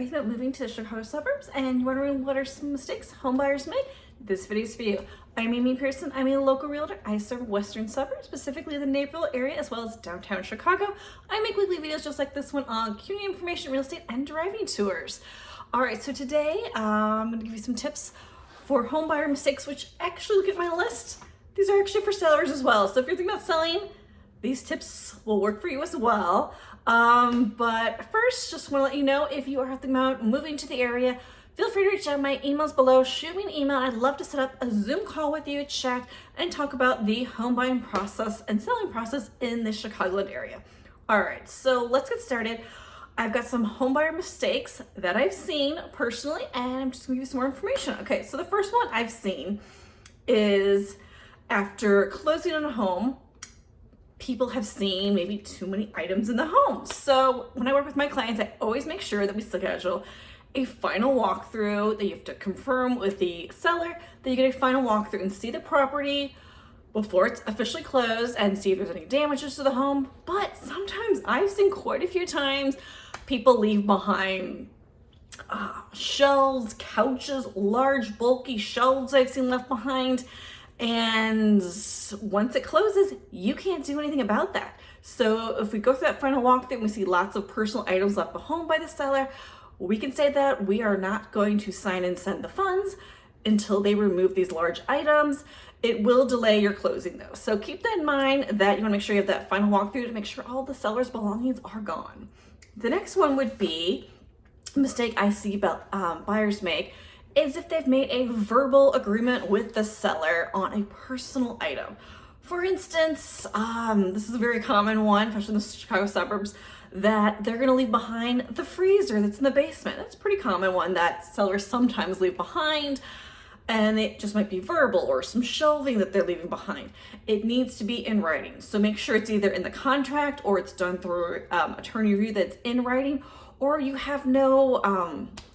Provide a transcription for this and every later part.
Are you about moving to the Chicago suburbs and you're wondering what are some mistakes home buyers make? This video is for you. I'm Amy Pearson. I'm a local realtor. I serve western suburbs, specifically the Naperville area, as well as downtown Chicago. I make weekly videos just like this one on community information, real estate, and driving tours. All right, so today I'm going to give you some tips for home buyer mistakes, which actually, look at my list. These are actually for sellers as well. So if you're thinking about selling, these tips will work for you as well. But first, just want to let you know, if you are thinking about moving to the area, feel free to reach out. My email's below. Shoot me an email. I'd love to set up a Zoom call with you, chat, and talk about the home buying process and selling process in the Chicagoland area. All right, so let's get started. I've got some home buyer mistakes that I've seen personally, and I'm just gonna give you some more information. Okay, so the first one I've seen is after closing on a home, people have seen maybe too many items in the home. So when I work with my clients, I always make sure that we schedule a final walkthrough, that you have to confirm with the seller that you get a final walkthrough and see the property before it's officially closed and see if there's any damages to the home. But sometimes I've seen quite a few times people leave behind shelves, couches, large bulky shelves I've seen left behind. And once it closes, you can't do anything about that. So if we go through that final walkthrough and we see lots of personal items left behind by the seller, we can say that we are not going to sign and send the funds until they remove these large items. It will delay your closing though. So keep that in mind, that you wanna make sure you have that final walkthrough to make sure all the seller's belongings are gone. The next one would be a mistake I see buyers make is if they've made a verbal agreement with the seller on a personal item. For instance, this is a very common one, especially in the Chicago suburbs, that they're gonna leave behind the freezer that's in the basement. That's a pretty common one that sellers sometimes leave behind, and it just might be verbal, or some shelving that they're leaving behind. It needs to be in writing. So make sure it's either in the contract or it's done through attorney review that's in writing, or you have no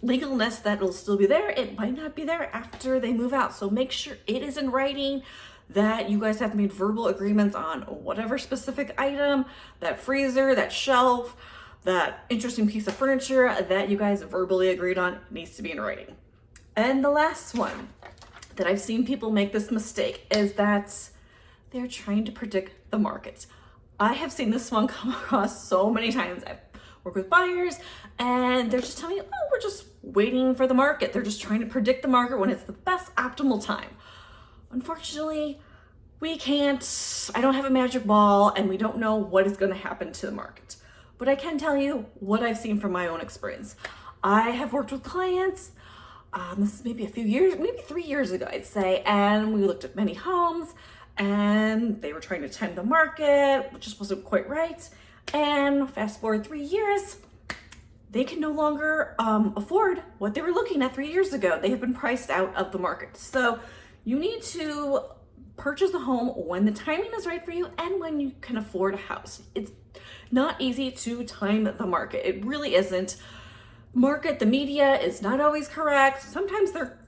legalness that it'll still be there. It might not be there after they move out. So make sure it is in writing, that you guys have made verbal agreements on whatever specific item, that freezer, that shelf, that interesting piece of furniture that you guys verbally agreed on needs to be in writing. And the last one that I've seen people make this mistake is that they're trying to predict the market. I have seen this one come across so many times. I've worked with buyers and they're just telling me, oh, we're just waiting for the market. They're just trying to predict the market when it's the best optimal time. Unfortunately, we can't. I don't have a magic ball and we don't know what is going to happen to the market. But I can tell you what I've seen from my own experience. I have worked with clients, this is maybe a few years, maybe 3 years ago, I'd say, and we looked at many homes and they were trying to time the market, which just wasn't quite right. And fast forward 3 years, they can no longer afford what they were looking at 3 years ago. They have been priced out of the market. So you need to purchase a home when the timing is right for you and when you can afford a house. It's not easy to time the market. It really isn't. The media is not always correct. Sometimes they're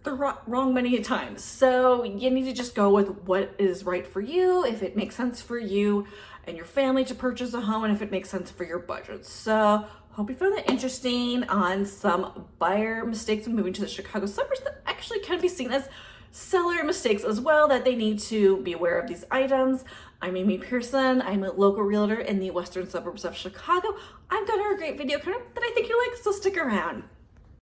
wrong many times. So you need to just go with what is right for you, if it makes sense for you and your family to purchase a home, and if it makes sense for your budget. So hope you found that interesting on some buyer mistakes when moving to the Chicago suburbs that actually can be seen as seller mistakes as well, that they need to be aware of these items. I'm Amy Pearson. I'm a local realtor in the western suburbs of Chicago. I've got a great video coming up that I think you'll like, so stick around.